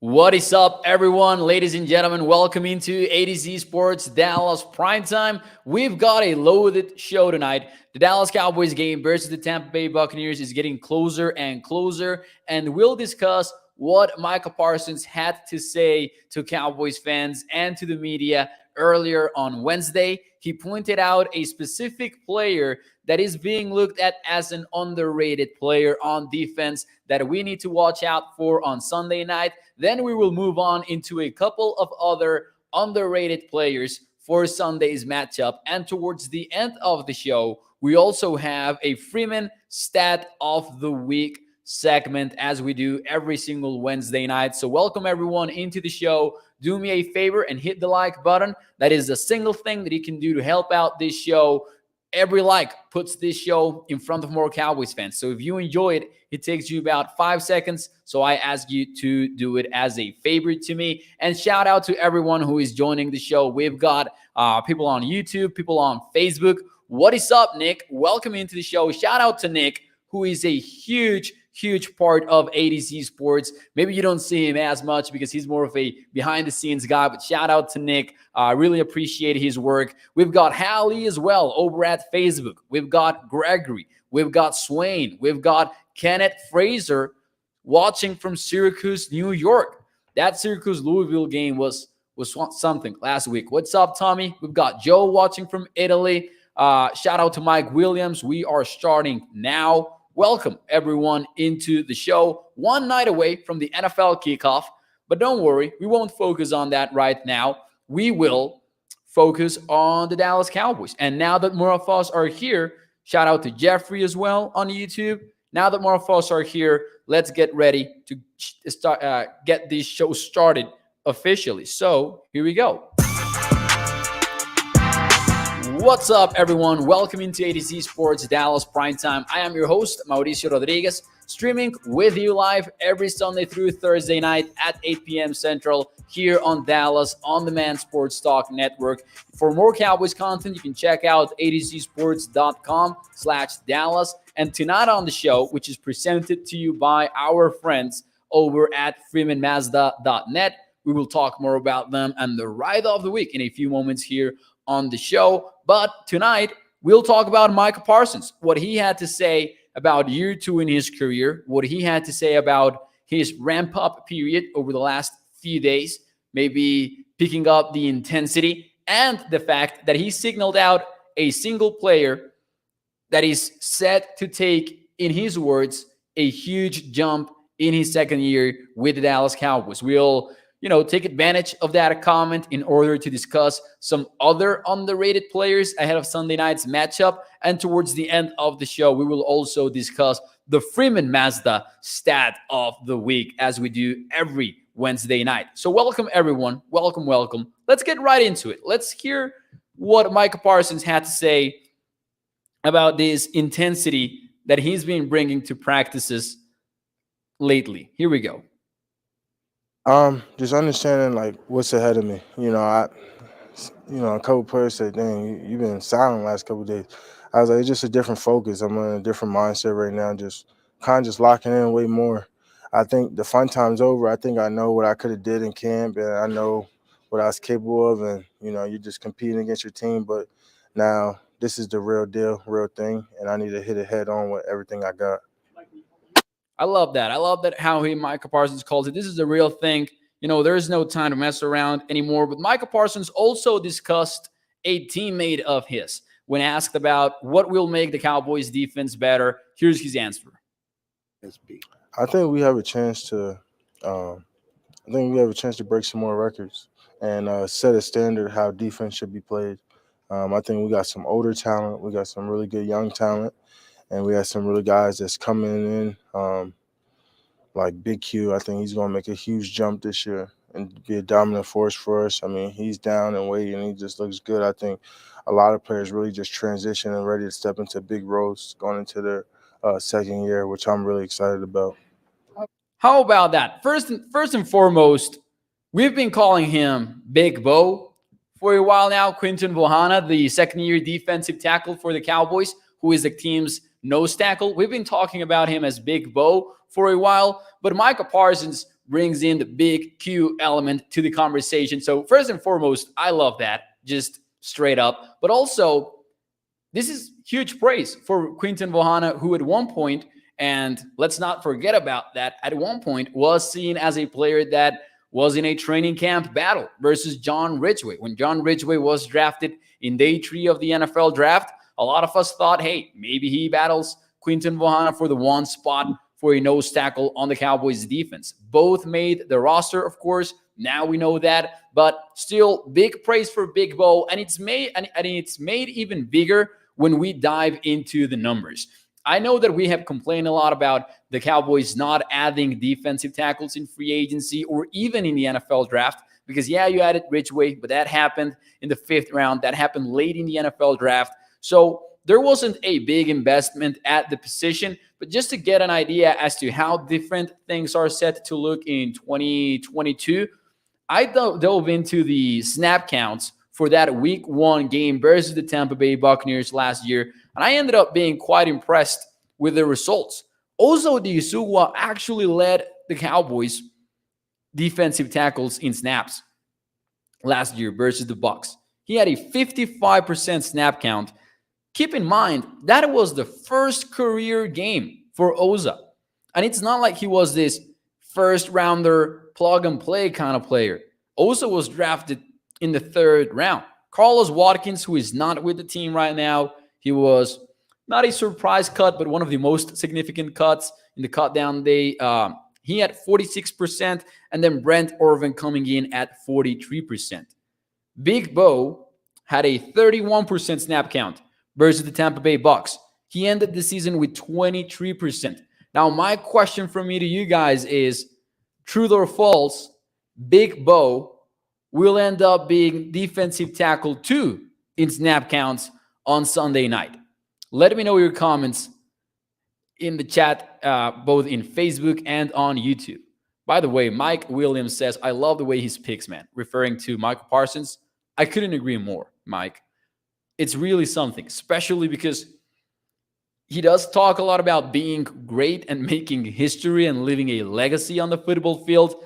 What is up, everyone? Ladies and gentlemen, welcome into ADZ Sports Dallas Primetime. We've got a loaded show tonight. The Dallas Cowboys game versus the Tampa Bay Buccaneers is getting closer and closer, and we'll discuss what Micah Parsons had to say to Cowboys fans and to the media earlier on Wednesday. He pointed out a specific player that is being looked at as an underrated player on defense that we need to watch out for on Sunday night. Then we will move on into a couple of other underrated players for Sunday's matchup. And towards the end of the show, we also have a Freeman Stat of the Week segment as we do every single Wednesday night. So welcome everyone into the show. Do me a favor and hit the like button. That is a single thing that you can do to help out this show. Every like puts this show in front of more Cowboys fans. So if you enjoy it, it takes you about 5 seconds. So I ask you to do it as a favor to me. And shout out to everyone who is joining the show. We've got people on YouTube, people on Facebook. What is up, Nick? Welcome into the show. Shout out to Nick, who is a huge part of ADZ Sports. Maybe you don't see him as much because he's more of a behind-the-scenes guy, but shout out to Nick. I really appreciate his work. We've got Hallie as well over at Facebook. We've got Gregory. We've got Swain. We've got Kenneth Fraser watching from Syracuse, New York. That Syracuse-Louisville game was something last week. What's up, Tommy? We've got Joe watching from Italy. Shout out to Mike Williams. We are starting now. Welcome, everyone, into the show. One night away from the NFL kickoff. But don't worry, we won't focus on that right now. We will focus on the Dallas Cowboys. And now that more of us are here, shout out to Jeffrey as well on YouTube. Now that more of us are here, let's get ready to start, get this show started officially. So here we go. What's up, everyone? Welcome into ADZ Sports Dallas Primetime. I am your host, Mauricio Rodriguez, streaming with you live every Sunday through Thursday night at 8 p.m. Central here on Dallas On Demand Sports Talk Network. For more Cowboys content, you can check out adzsports.com/Dallas. And tonight on the show, which is presented to you by our friends over at freemanmazda.net, we will talk more about them and the ride of the week in a few moments here on the show. But tonight, we'll talk about Micah Parsons, what he had to say about year 2 in his career, what he had to say about his ramp-up period over the last few days, maybe picking up the intensity, and the fact that he signaled out a single player that is set to take, in his words, a huge jump in his second year with the Dallas Cowboys. We'll take advantage of that comment in order to discuss some other underrated players ahead of Sunday night's matchup. And towards the end of the show, we will also discuss the Freeman Mazda stat of the week as we do every Wednesday night. So welcome, everyone. Welcome. Let's get right into it. Let's hear what Micah Parsons had to say about this intensity that he's been bringing to practices lately. Here we go. Just understanding like what's ahead of me. A couple players said, "Dang, you've been silent the last couple of days." I was like, it's just a different focus. I'm in a different mindset right now, just locking in way more. I think the fun time's over. I think I know what I could have did in camp, and I know what I was capable of. And you're just competing against your team, but now this is the real deal, real thing, and I need to hit it head on with everything I got. I love that. How Micah Parsons calls it. This is the real thing. There is no time to mess around anymore. But Micah Parsons also discussed a teammate of his when asked about what will make the Cowboys defense better. Here's his answer. I think we have a chance to break some more records and set a standard how defense should be played. I think we got some older talent. We got some really good young talent. And we have some really guys that's coming in, like Big Q. I think he's going to make a huge jump this year and be a dominant force for us. I mean, he's down and weight, and he just looks good. I think a lot of players really just transition and ready to step into big roles going into their second year, which I'm really excited about. How about that? First and foremost, we've been calling him Big Bo for a while now. Quinton Bohanna, the second-year defensive tackle for the Cowboys, who is the team's nose tackle. We've been talking about him as Big Bo for a while, but Micah Parsons brings in the big Q element to the conversation. So first and foremost, I love that, just straight up. But also, this is huge praise for Quinton Bohanna, who at one point, and let's not forget about that, at one point was seen as a player that was in a training camp battle versus John Ridgeway. When John Ridgeway was drafted in day 3 of the NFL draft, a lot of us thought, hey, maybe he battles Quinton Bohanna for the one spot for a nose tackle on the Cowboys defense. Both made the roster, of course. Now we know that, but still big praise for Big Bo, and it's made even bigger when we dive into the numbers. I know that we have complained a lot about the Cowboys not adding defensive tackles in free agency or even in the NFL draft because, yeah, you added Ridgeway, but that happened in the 5th round. That happened late in the NFL draft. So there wasn't a big investment at the position, but just to get an idea as to how different things are set to look in 2022, I dove into the snap counts for that week 1 game versus the Tampa Bay Buccaneers last year, and I ended up being quite impressed with the results. Ozo Odighizuwa actually led the Cowboys defensive tackles in snaps last year versus the Bucs. He had a 55% snap count. Keep in mind, that was the first career game for Oza. And it's not like he was this first-rounder, plug-and-play kind of player. Oza was drafted in the 3rd round. Carlos Watkins, who is not with the team right now, he was not a surprise cut, but one of the most significant cuts in the cut down day. He had 46%, and then Brent Irvin coming in at 43%. Big Bo had a 31% snap count versus the Tampa Bay Bucs. He ended the season with 23%. Now, my question from me to you guys is, truth or false, Big Bo will end up being defensive tackle 2 in snap counts on Sunday night? Let me know your comments in the chat, both in Facebook and on YouTube. By the way, Mike Williams says, I love the way he speaks, man, referring to Micah Parsons. I couldn't agree more, Mike. It's really something, especially because he does talk a lot about being great and making history and leaving a legacy on the football field,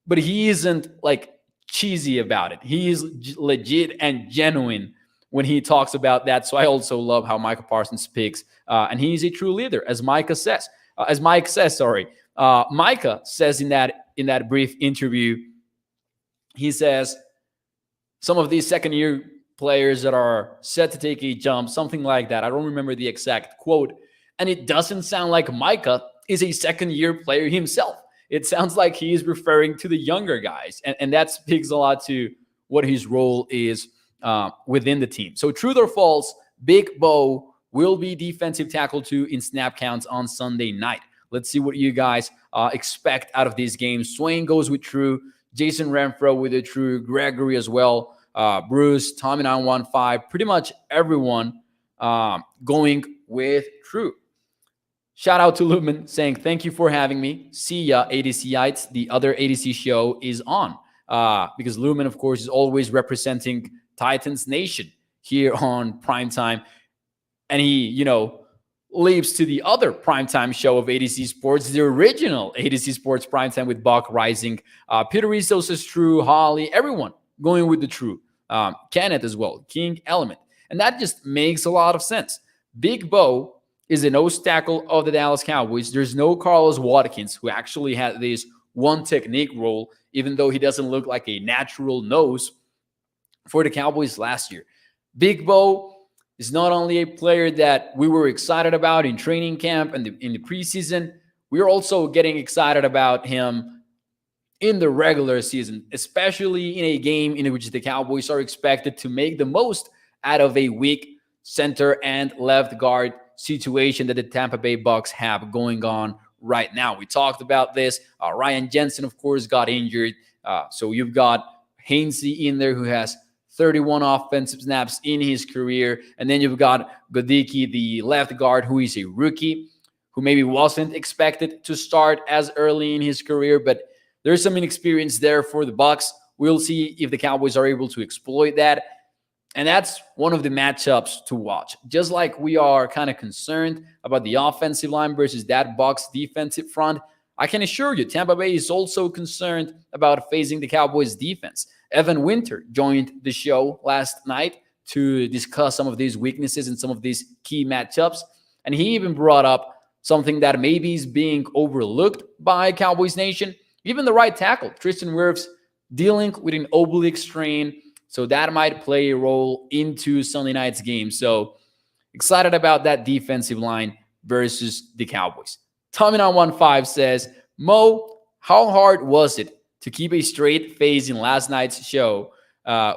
but he isn't like cheesy about it. He is legit and genuine when he talks about that. So I also love how Micah Parsons speaks, and he's a true leader, as Micah says. Micah says in that brief interview, he says some of these second-year players that are set to take a jump, something like that. I don't remember the exact quote, and it doesn't sound like Micah is a second-year player himself. It sounds like he is referring to the younger guys, and that speaks a lot to what his role is within the team. So truth or false, Big Bo will be defensive tackle 2 in snap counts on Sunday night. Let's see what you guys expect out of these games. Swain goes with true. Jason Renfro with a true. Gregory as well. Bruce, Tommy 915, pretty much everyone going with true. Shout out to Lumen saying, thank you for having me. See ya, ADCites. The other ADC show is on because Lumen, of course, is always representing Titans Nation here on Primetime. And he, leaps to the other primetime show of ADC Sports, the original ADC Sports Primetime with Buck Rising. Peter Rizzo says true. Holly, everyone going with the true. Kenneth as well. King Element. And that just makes a lot of sense. Big Bo is a nose tackle of the Dallas Cowboys. There's no Carlos Watkins, who actually had this one technique role, even though he doesn't look like a natural nose for the Cowboys last year. Big Bo is not only a player that we were excited about in training camp and in the preseason, we are also getting excited about him in the regular season, especially in a game in which the Cowboys are expected to make the most out of a weak center and left guard situation that the Tampa Bay Bucs have going on right now. We talked about this. Ryan Jensen, of course, got injured. So you've got Hainsey in there, who has 31 offensive snaps in his career. And then you've got Godicki, the left guard, who is a rookie, who maybe wasn't expected to start as early in his career, but there's some inexperience there for the Bucs. We'll see if the Cowboys are able to exploit that. And that's one of the matchups to watch. Just like we are kind of concerned about the offensive line versus that Bucs defensive front, I can assure you, Tampa Bay is also concerned about facing the Cowboys defense. Evan Winter joined the show last night to discuss some of these weaknesses and some of these key matchups. And he even brought up something that maybe is being overlooked by Cowboys Nation. Even the right tackle, Tristan Wirfs, dealing with an oblique strain. So that might play a role into Sunday night's game. So excited about that defensive line versus the Cowboys. Tommy915 says, Mo, how hard was it to keep a straight face in last night's show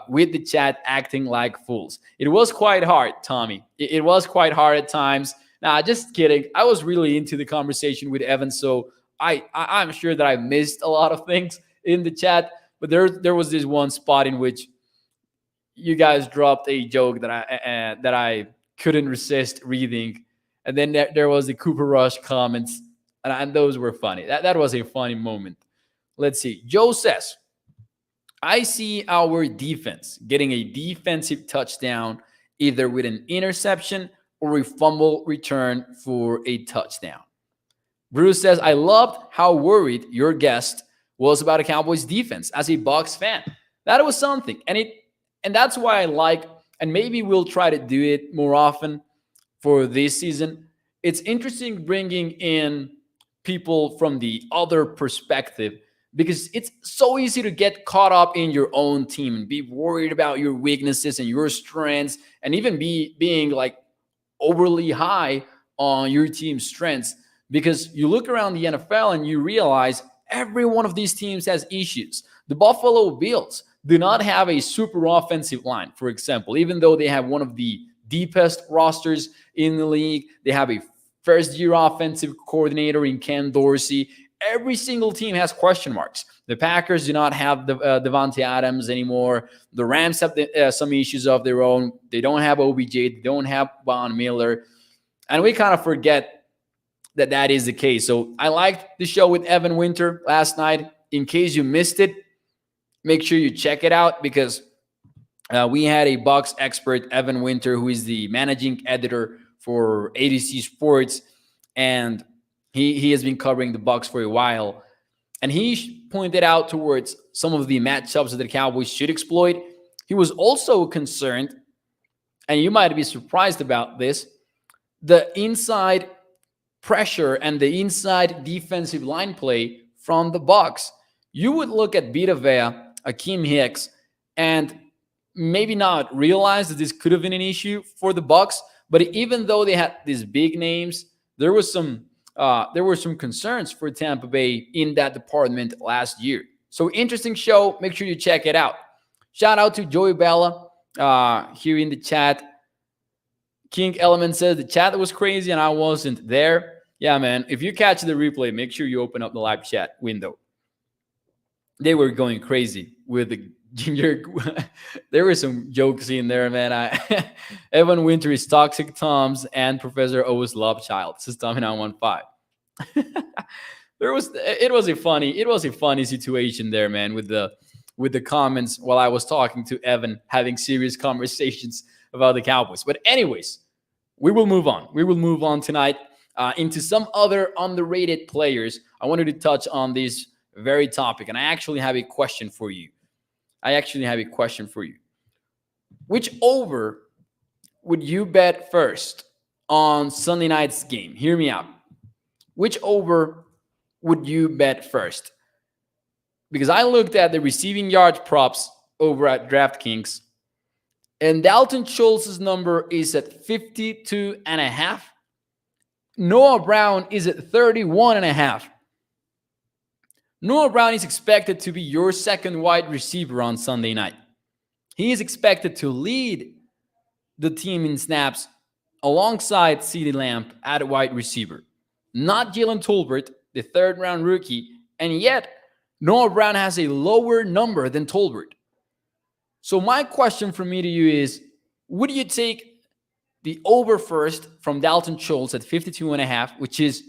with the chat acting like fools? It was quite hard, Tommy. It was quite hard at times. Nah, just kidding. I was really into the conversation with Evan, so I'm sure that I missed a lot of things in the chat. But there was this one spot in which you guys dropped a joke that I couldn't resist reading, and then there was the Cooper Rush comments, and those were funny. That was a funny moment. Let's see. Joe says, I see our defense getting a defensive touchdown either with an interception or a fumble return for a touchdown. Bruce says, I loved how worried your guest was about a Cowboys defense as a Bucs fan. That was something. And that's why I like, and maybe we'll try to do it more often for this season. It's interesting bringing in people from the other perspective, because it's so easy to get caught up in your own team and be worried about your weaknesses and your strengths, and even being like overly high on your team's strengths, because you look around the NFL and you realize every one of these teams has issues. The Buffalo Bills do not have a super offensive line, for example, even though they have one of the deepest rosters in the league. They have a first-year offensive coordinator in Ken Dorsey. Every single team has question marks. The Packers do not have Devontae Adams anymore. The Rams have some issues of their own. They don't have OBJ. They don't have Von Miller. And we kind of forget that is the case. So I liked the show with Evan Winter last night. In case you missed it, make sure you check it out, because we had a Bucs expert, Evan Winter, who is the managing editor for ADC Sports, and he has been covering the Bucs for a while. And he pointed out towards some of the matchups that the Cowboys should exploit. He was also concerned, and you might be surprised about this, the inside pressure and the inside defensive line play from the Bucs. You would look at Vita Vea, Akeem Hicks, and maybe not realize that this could have been an issue for the Bucs. But even though they had these big names, there were some concerns for Tampa Bay in that department last year. So interesting show. Make sure you check it out. Shout out to Joey Bella here in the chat. King Element says the chat was crazy and I wasn't there. Yeah, man. If you catch the replay, make sure you open up the live chat window. They were going crazy with the Ginger. There were some jokes in there, man. Evan Winter is Toxic Toms and Professor O's love child. This is Tommy915. It was a funny situation there, man, with the comments while I was talking to Evan, having serious conversations about the Cowboys. But anyways, we will move on. We will move on tonight into some other underrated players. I wanted to touch on this very topic, and I actually have a question for you. Which over would you bet first on Sunday night's game? Hear me out. Which over would you bet first? Because I looked at the receiving yards props over at DraftKings, and Dalton Schultz's number is at 52.5. Noah Brown is at 31.5. Noah Brown is expected to be your second wide receiver on Sunday night. He is expected to lead the team in snaps alongside CeeDee Lamb at wide receiver. Not Jalen Tolbert, the third-round rookie, and yet Noah Brown has a lower number than Tolbert. So my question from me to you is, would you take the over first from Dalton Schultz at 52.5, which is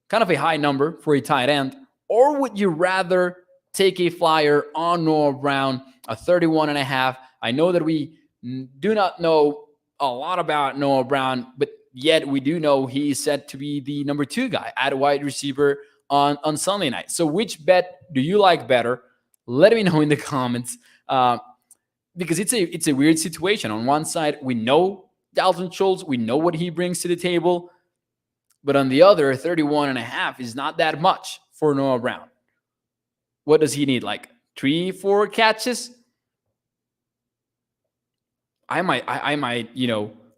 kind of a high number for a tight end, or would you rather take a flyer on Noah Brown at 31.5? I know that we do not know a lot about Noah Brown, but yet we do know he's set to be the number 2 guy at wide receiver on Sunday night. So which bet do you like better? Let me know in the comments, because it's a weird situation. On one side, we know Dalton Schultz, we know what he brings to the table, but on the other, 31.5 is not that much for Noah Brown. What does he need? Like 3-4 catches? I might,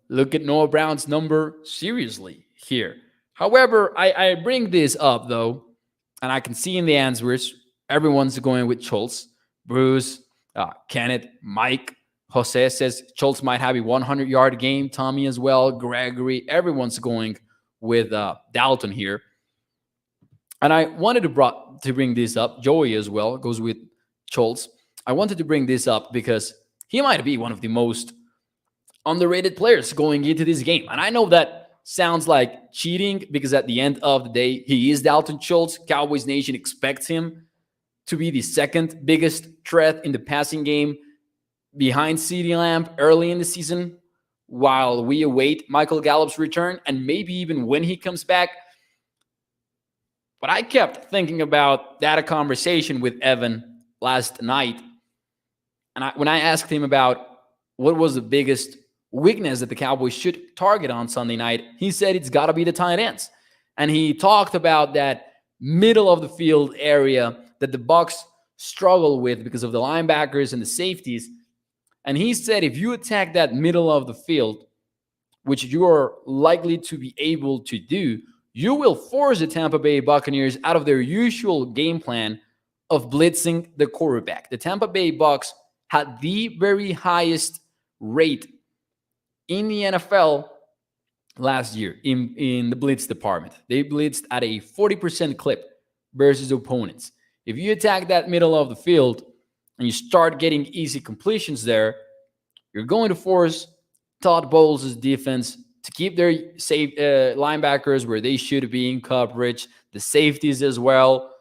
look at Noah Brown's number seriously here. However, I bring this up though, and I can see in the answers, everyone's going with Schultz. Bruce, Kenneth, Mike, Jose says Schultz might have a 100-yard game. Tommy as well, Gregory, everyone's going with Dalton here. And I wanted to bring this up. Joey as well goes with Schultz. I wanted to bring this up because he might be one of the most underrated players going into this game. And I know that sounds like cheating because at the end of the day, he is Dalton Schultz. Cowboys Nation expects him to be the second biggest threat in the passing game behind CeeDee Lamb early in the season while we await Michael Gallup's return and maybe even when he comes back. But I kept thinking about that conversation with Evan last night. And when I asked him about what was the biggest weakness that the Cowboys should target on Sunday night, he said it's got to be the tight ends. And he talked about that middle of the field area that the Bucs struggle with because of the linebackers and the safeties. And he said if you attack that middle of the field, which you are likely to be able to do, you will force the Tampa Bay Buccaneers out of their usual game plan of blitzing the quarterback. The Tampa Bay Bucs had the very highest rate in the NFL last year in the blitz department. They blitzed at a 40% clip versus opponents. If you attack that middle of the field and you start getting easy completions there, you're going to force Todd Bowles' defense to keep their safe linebackers where they should be in coverage, the safeties as well.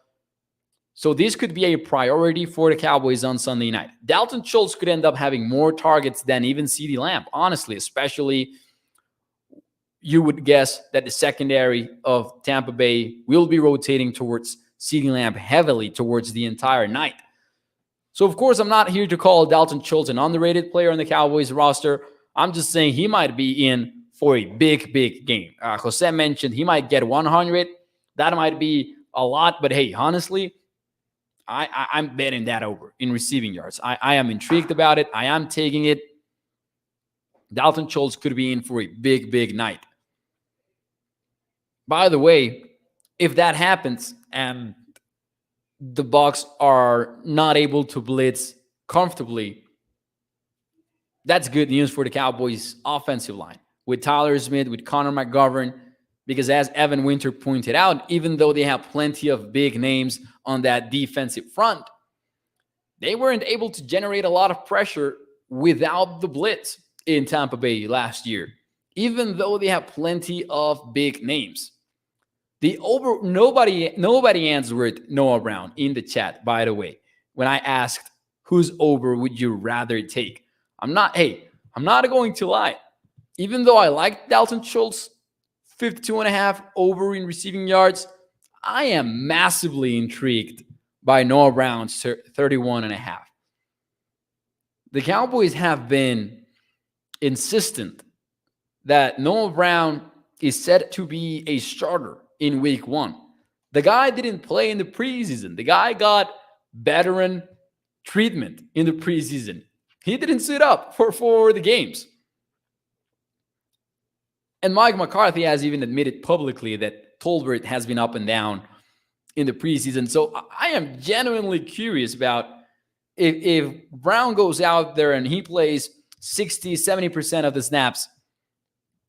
So this could be a priority for the Cowboys on Sunday night. Dalton Schultz could end up having more targets than even CeeDee Lamb, honestly, especially you would guess that the secondary of Tampa Bay will be rotating towards CeeDee Lamb heavily towards the entire night. So, of course, I'm not here to call Dalton Schultz an underrated player on the Cowboys roster. I'm just saying he might be in for a big, big game. Jose mentioned he might get 100. That might be a lot, but hey, honestly, I'm betting that over in receiving yards. I am intrigued about it. I am taking it. Dalton Schultz could be in for a big, big night. By the way, if that happens and the Bucs are not able to blitz comfortably, that's good news for the Cowboys' offensive line with Tyler Smith, with Connor McGovern, because as Evan Winter pointed out, even though they have plenty of big names on that defensive front, they weren't able to generate a lot of pressure without the blitz in Tampa Bay last year, even though they have plenty of big names. Nobody answered Noah Brown in the chat, by the way, when I asked whose over would you rather take. I'm not going to lie. Even though I like Dalton Schultz, 52.5 over in receiving yards, I am massively intrigued by Noah Brown's 31.5. The Cowboys have been insistent that Noah Brown is set to be a starter in week 1. The guy didn't play in the preseason. The guy got veteran treatment in the preseason. He didn't suit up for the games. And Mike McCarthy has even admitted publicly that Tolbert has been up and down in the preseason. So I am genuinely curious about if Brown goes out there and he plays 60, 70% of the snaps,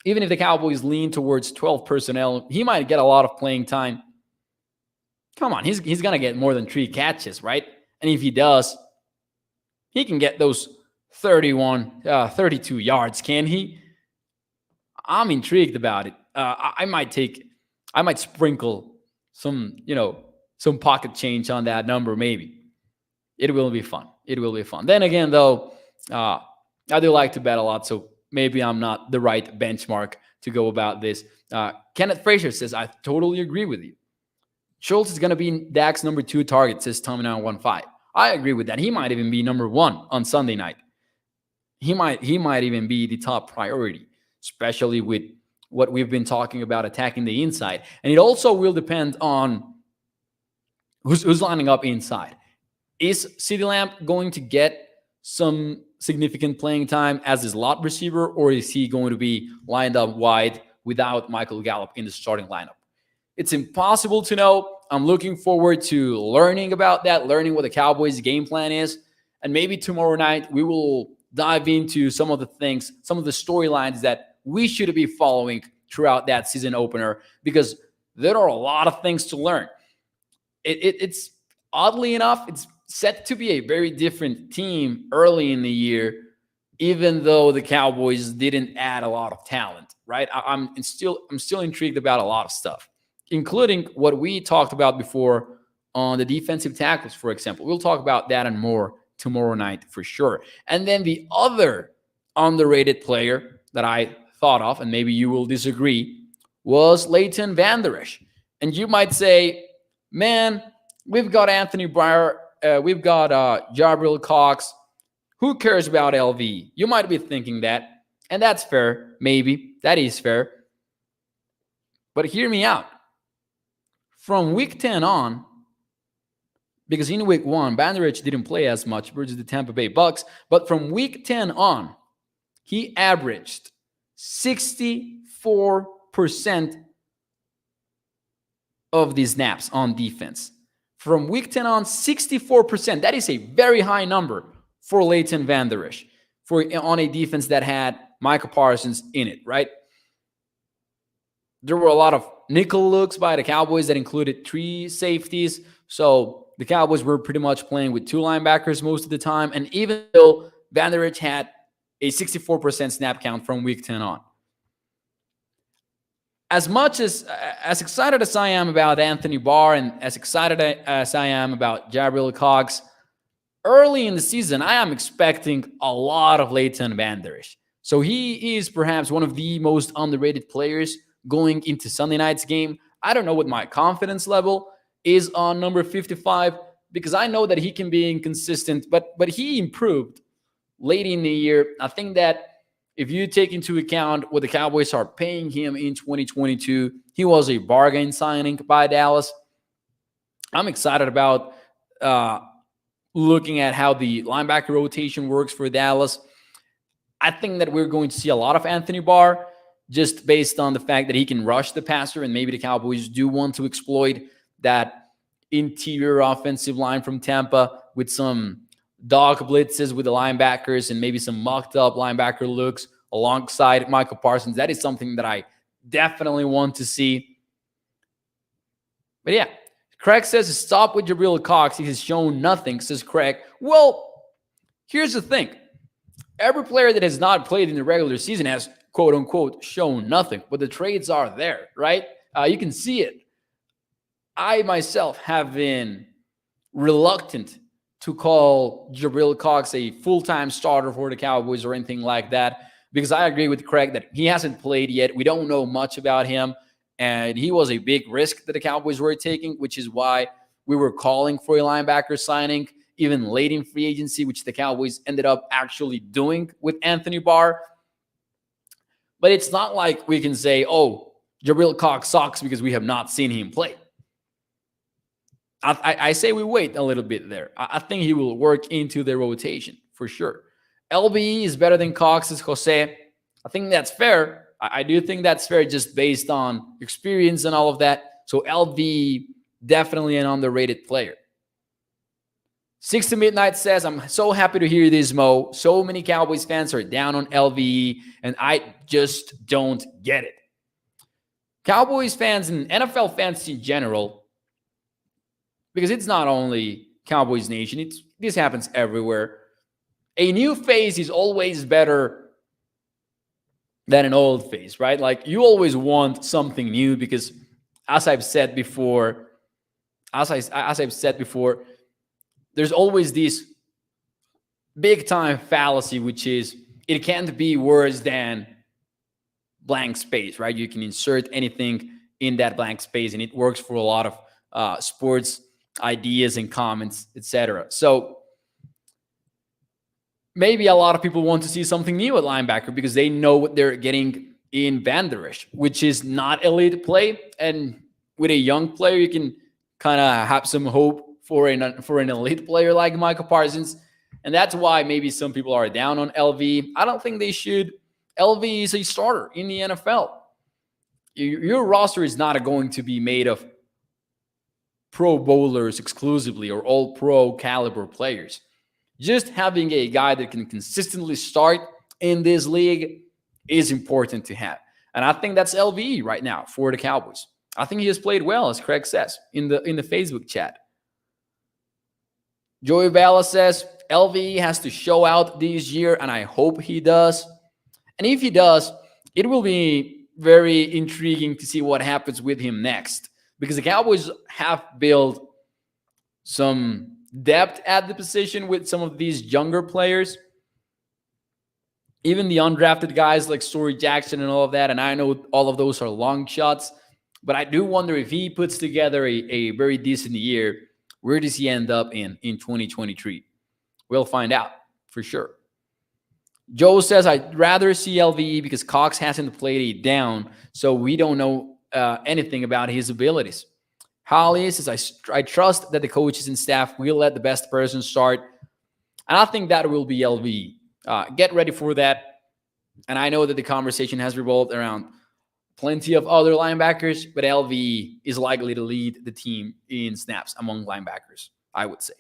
even if the Cowboys lean towards 12 personnel, he might get a lot of playing time. Come on, he's going to get more than 3 catches, right? And if he does, he can get those 32 yards, can he? I'm intrigued about it. I might sprinkle some pocket change on that number, maybe. It will be fun. Then again, though, I do like to bet a lot, so maybe I'm not the right benchmark to go about this. Kenneth Frazier says, I totally agree with you. Schultz is going to be Dak's number 2 target, says Tommy915. I agree with that. He might even be number 1 on Sunday night. He might even be the top priority, especially with what we've been talking about attacking the inside. And it also will depend on who's lining up inside. Is CeeDee Lamb going to get some significant playing time as a slot receiver, or is he going to be lined up wide without Michael Gallup in the starting lineup? It's impossible to know. I'm looking forward to learning about that, learning what the Cowboys' game plan is. And maybe tomorrow night we will dive into some of the things, some of the storylines that we should be following throughout that season opener, because there are a lot of things to learn. It's oddly enough, it's set to be a very different team early in the year, even though the Cowboys didn't add a lot of talent, right? I'm still intrigued about a lot of stuff, including what we talked about before on the defensive tackles, for example. We'll talk about that and more tomorrow night for sure. And then the other underrated player that I thought of, and maybe you will disagree, was Leighton Vander Esch. And you might say, man, we've got Anthony Breyer, we've got Jabril Cox. Who cares about LV? You might be thinking that, and that's fair. Maybe that is fair. But hear me out. From week 10 on, because in week 1, Vander Esch didn't play as much versus the Tampa Bay Bucks, but from week 10 on, he averaged 64% of the snaps on defense. From week 10 on, 64%. That is a very high number for Leighton Vander Esch on a defense that had Micah Parsons in it, right? There were a lot of nickel looks by the Cowboys that included 3 safeties. So the Cowboys were pretty much playing with 2 linebackers most of the time. And even though Vander Esch had a 64% snap count from week 10 on. As excited as I am about Anthony Barr and as excited as I am about Jabril Cox, early in the season, I am expecting a lot of Leighton Vander Esch. So he is perhaps one of the most underrated players going into Sunday night's game. I don't know what my confidence level is on number 55, because I know that he can be inconsistent, but he improved late in the year. I think that if you take into account what the Cowboys are paying him in 2022, he was a bargain signing by Dallas. I'm excited about looking at how the linebacker rotation works for Dallas. I think that we're going to see a lot of Anthony Barr just based on the fact that he can rush the passer, and maybe the Cowboys do want to exploit that interior offensive line from Tampa with some dog blitzes with the linebackers and maybe some mucked up linebacker looks alongside Micah Parsons. That is something that I definitely want to see. But yeah, Craig says, stop with Jabril Cox. He has shown nothing, says Craig. Well, here's the thing. Every player that has not played in the regular season has, quote unquote, shown nothing, but the trades are there, right? You can see it. I myself have been reluctant to call Jabril Cox a full-time starter for the Cowboys or anything like that, because I agree with Craig that he hasn't played yet. We don't know much about him, and he was a big risk that the Cowboys were taking, which is why we were calling for a linebacker signing even late in free agency, which the Cowboys ended up actually doing with Anthony Barr. But it's not like we can say, oh, Jabril Cox sucks because we have not seen him play. I say we wait a little bit there. I think he will work into the rotation for sure. LBE is better than Cox, says Jose. I think that's fair. I do think that's fair just based on experience and all of that. So LBE, definitely an underrated player. 6 to Midnight says, I'm so happy to hear this, Mo. So many Cowboys fans are down on LVE, and I just don't get it. Cowboys fans and NFL fans in general, because it's not only Cowboys Nation, this happens everywhere. A new face is always better than an old face, right? Like, you always want something new because, as I've said before, there's always this big time fallacy, which is it can't be worse than blank space, right? You can insert anything in that blank space, and it works for a lot of sports ideas and comments, etc. So maybe a lot of people want to see something new at linebacker because they know what they're getting in Van Der Esch, which is not elite play. And with a young player, you can kind of have some hope for an elite player like Micah Parsons. And that's why maybe some people are down on LV. I don't think they should. LV is a starter in the NFL. Your roster is not going to be made of Pro Bowlers exclusively or all pro caliber players. Just having a guy that can consistently start in this league is important to have. And I think that's LVE right now for the Cowboys. I think he has played well, as Craig says in the Facebook chat. Joey Vela says LVE has to show out this year, and I hope he does. And if he does, it will be very intriguing to see what happens with him next, because the Cowboys have built some depth at the position with some of these younger players, even the undrafted guys like Story Jackson and all of that. And I know all of those are long shots, but I do wonder if he puts together a very decent year, where does he end up in 2023? We'll find out for sure. Joe says, I'd rather see LVE because Cox hasn't played it down, so we don't know anything about his abilities. Holly says, I trust that the coaches and staff will let the best person start. And I think that will be LVE. Get ready for that. And I know that the conversation has revolved around plenty of other linebackers, but LVE is likely to lead the team in snaps among linebackers, I would say.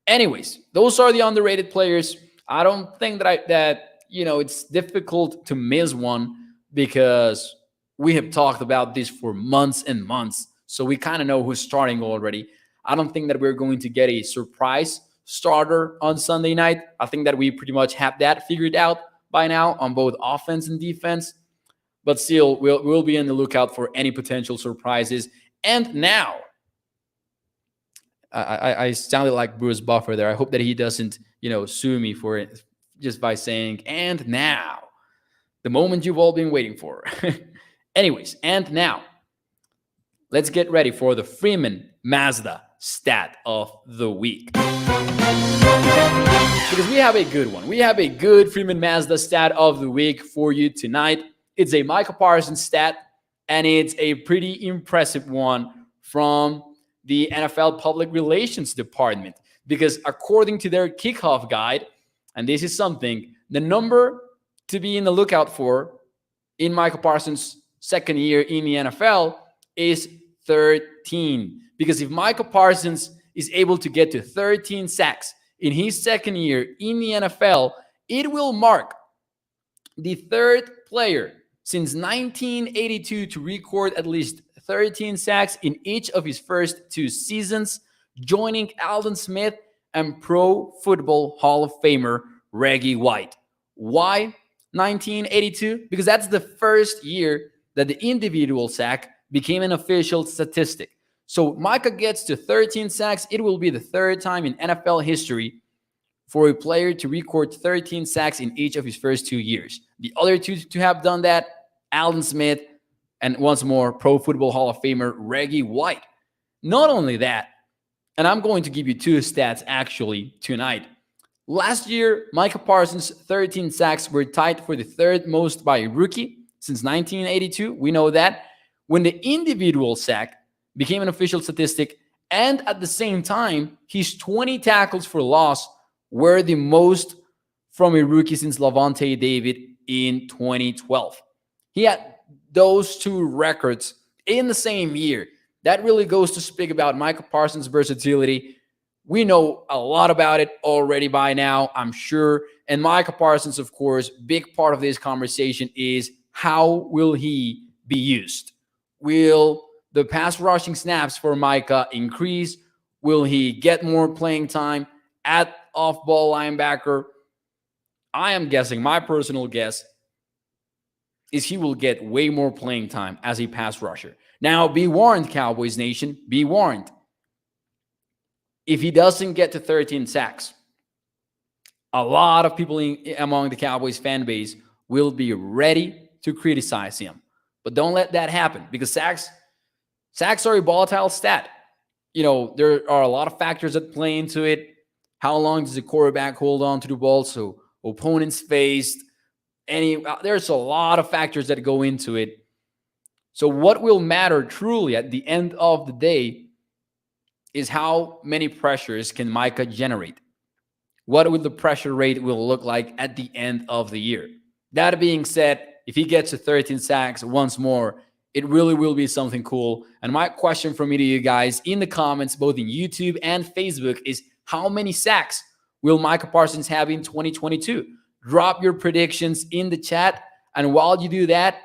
Anyways, those are the underrated players. I don't think that it's difficult to miss one, because we have talked about this for months and months. So we kind of know who's starting already. I don't think that we're going to get a surprise starter on Sunday night. I think that we pretty much have that figured out by now on both offense and defense. But still, we'll be on the lookout for any potential surprises. And now, I sounded like Bruce Buffer there. I hope that he doesn't, sue me for it just by saying, and now, the moment you've all been waiting for. Anyways, and now, let's get ready for the Freeman Mazda stat of the week. Because we have a good one. We have a good Freeman Mazda stat of the week for you tonight. It's a Micah Parsons stat, and it's a pretty impressive one from the NFL Public Relations Department. Because according to their kickoff guide, and this is something, the number to be in the lookout for in Micah Parsons' second year in the NFL is 13. Because if Micah Parsons is able to get to 13 sacks in his second year in the NFL, it will mark the third player since 1982 to record at least 13 sacks in each of his first two seasons, joining Aldon Smith and Pro Football Hall of Famer Reggie White. Why 1982? Because that's the first year that the individual sack became an official statistic. So Micah gets to 13 sacks. It will be the third time in NFL history for a player to record 13 sacks in each of his first 2 years. The other two to have done that, Aldon Smith, and once more, Pro Football Hall of Famer Reggie White. Not only that, and I'm going to give you two stats actually tonight. Last year, Micah Parsons' 13 sacks were tied for the third most by a rookie since 1982. We know that. When the individual sack became an official statistic, and at the same time, his 20 tackles for loss were the most from a rookie since Lavonte David in 2012. He had those two records in the same year. That really goes to speak about Micah Parsons' versatility. We know a lot about it already by now, I'm sure. And Micah Parsons, of course, big part of this conversation is how will he be used? Will the pass rushing snaps for Micah increase? Will he get more playing time at off-ball linebacker? I am guessing, my personal guess, is he will get way more playing time as a pass rusher. Now, be warned, Cowboys Nation, be warned. If he doesn't get to 13 sacks, a lot of people among the Cowboys fan base will be ready to criticize him. But don't let that happen, because sacks are a volatile stat. there are a lot of factors that play into it. How long does the quarterback hold on to the ball? So opponents faced, there's a lot of factors that go into it. So what will matter truly at the end of the day is how many pressures can Micah generate. What would the pressure rate will look like at the end of the year? That being said, if he gets to 13 sacks once more, it really will be something cool. And my question for me to you guys in the comments, both in YouTube and Facebook, is how many sacks will Micah Parsons have in 2022? Drop your predictions in the chat. And while you do that,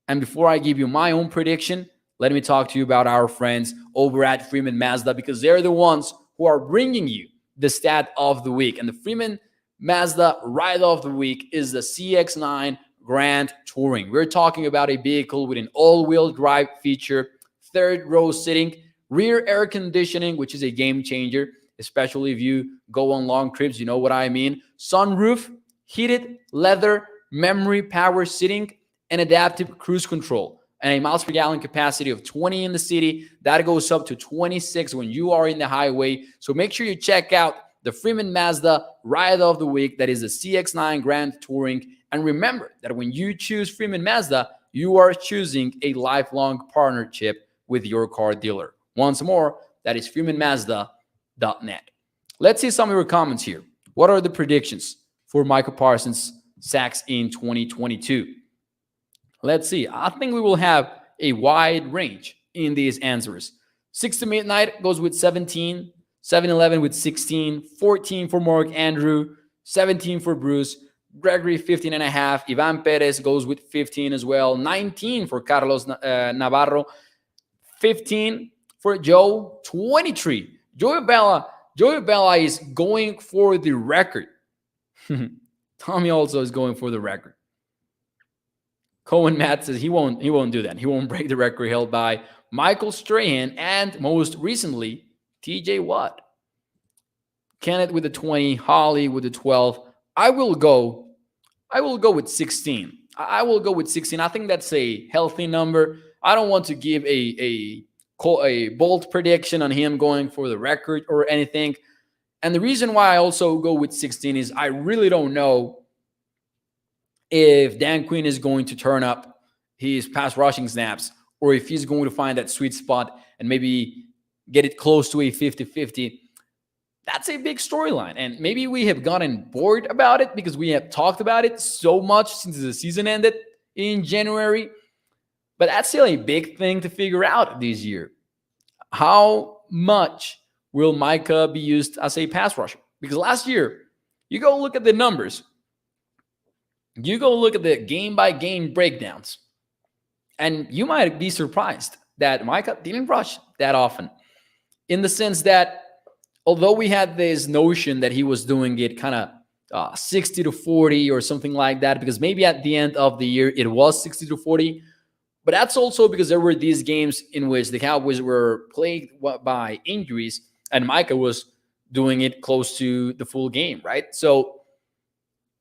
and before I give you my own prediction, let me talk to you about our friends over at Freeman Mazda, because they're the ones who are bringing you the stat of the week. And the Freeman Mazda ride of the week is the CX-9 Grand Touring. We're talking about a vehicle with an all-wheel drive feature, third row sitting, rear air conditioning, which is a game changer, especially if you go on long trips, you know what I mean. Sunroof, heated leather, memory power seating, and adaptive cruise control. And a miles per gallon capacity of 20 in the city. That goes up to 26 when you are in the highway. So make sure you check out the Freeman Mazda ride of the week. That is the CX-9 Grand Touring. And remember that when you choose Freeman Mazda, you are choosing a lifelong partnership with your car dealer. Once more, that is freemanmazda.net. Let's see some of your comments here. What are the predictions for Micah Parsons sacks in 2022? Let's see. I think we will have a wide range in these answers. 6 to Midnight goes with 17, 7-Eleven with 16, 14 for Mark Andrew, 17 for Bruce, Gregory 15.5, Ivan Perez goes with 15 as well, 19 for Carlos Navarro, 15 for Joe, 23. Joey Bella is going for the record. Tommy also is going for the record. Cohen Matt says he won't do that. He won't break the record held by Michael Strahan and most recently TJ Watt. Kenneth with the 20, Holly with the 12. I will go with 16. I will go with 16. I think that's a healthy number. I don't want to give a bold prediction on him going for the record or anything. And the reason why I also go with 16 is I really don't know if Dan Quinn is going to turn up his pass rushing snaps or if he's going to find that sweet spot and maybe get it close to a 50-50. That's a big storyline. And maybe we have gotten bored about it because we have talked about it so much since the season ended in January. But that's still a big thing to figure out this year. How much will Micah be used as a pass rusher? Because last year, you go look at the numbers. You go look at the game-by-game breakdowns, and you might be surprised that Micah didn't rush that often, in the sense that although we had this notion that he was doing it kind of 60 to 40 or something like that, because maybe at the end of the year it was 60 to 40, but that's also because there were these games in which the Cowboys were plagued by injuries, and Micah was doing it close to the full game, right? So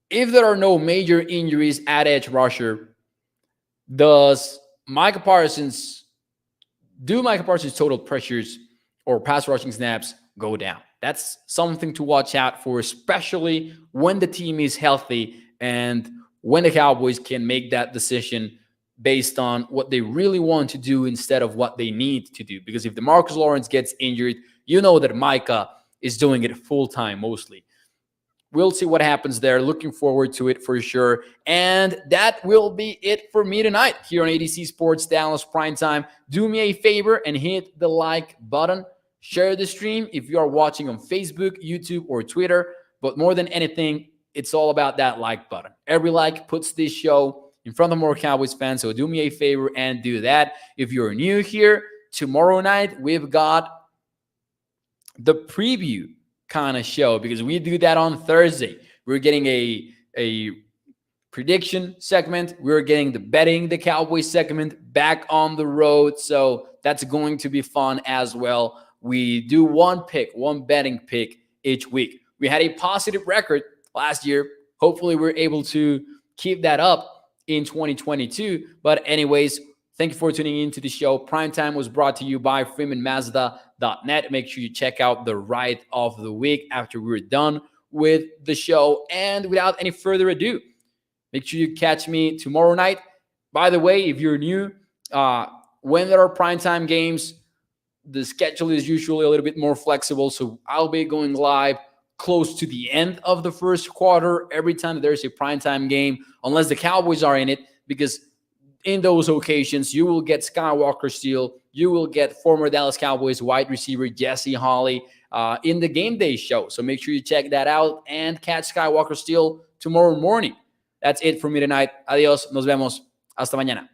if there are no major injuries at edge rusher, does Micah Parsons total pressures or pass rushing snaps go down? That's something to watch out for, especially when the team is healthy and when the Cowboys can make that decision based on what they really want to do instead of what they need to do. Because if DeMarcus Lawrence gets injured, you know that Micah is doing it full time mostly. We'll see what happens there. Looking forward to it for sure. And that will be it for me tonight here on ADC Sports Dallas Primetime. Do me a favor and hit the like button. Share the stream if you are watching on Facebook, YouTube, or Twitter. But more than anything, it's all about that like button. Every like puts this show in front of more Cowboys fans. So do me a favor and do that. If you're new here, tomorrow night we've got the preview kind of show, because we do that on Thursday. We're getting a prediction segment. We're getting the betting the Cowboys segment back on the road. So that's going to be fun as well. We do one betting pick each week. We had a positive record last year. Hopefully we're able to keep that up in 2022. But anyways, Thank you for tuning in to the show. Primetime was brought to you by freemanmazda.net. Make sure you check out the ride of the week after we're done with the show. And without any further ado, make sure you catch me tomorrow night. By the way, if you're new, when there are primetime games, the schedule is usually a little bit more flexible. So I'll be going live close to the end of the first quarter every time there's a primetime game, unless the Cowboys are in it, because in those occasions, you will get Skywalker Steele, you will get former Dallas Cowboys wide receiver Jesse Holley in the game day show. So make sure you check that out and catch Skywalker Steele tomorrow morning. That's it for me tonight. Adios, nos vemos. Hasta mañana.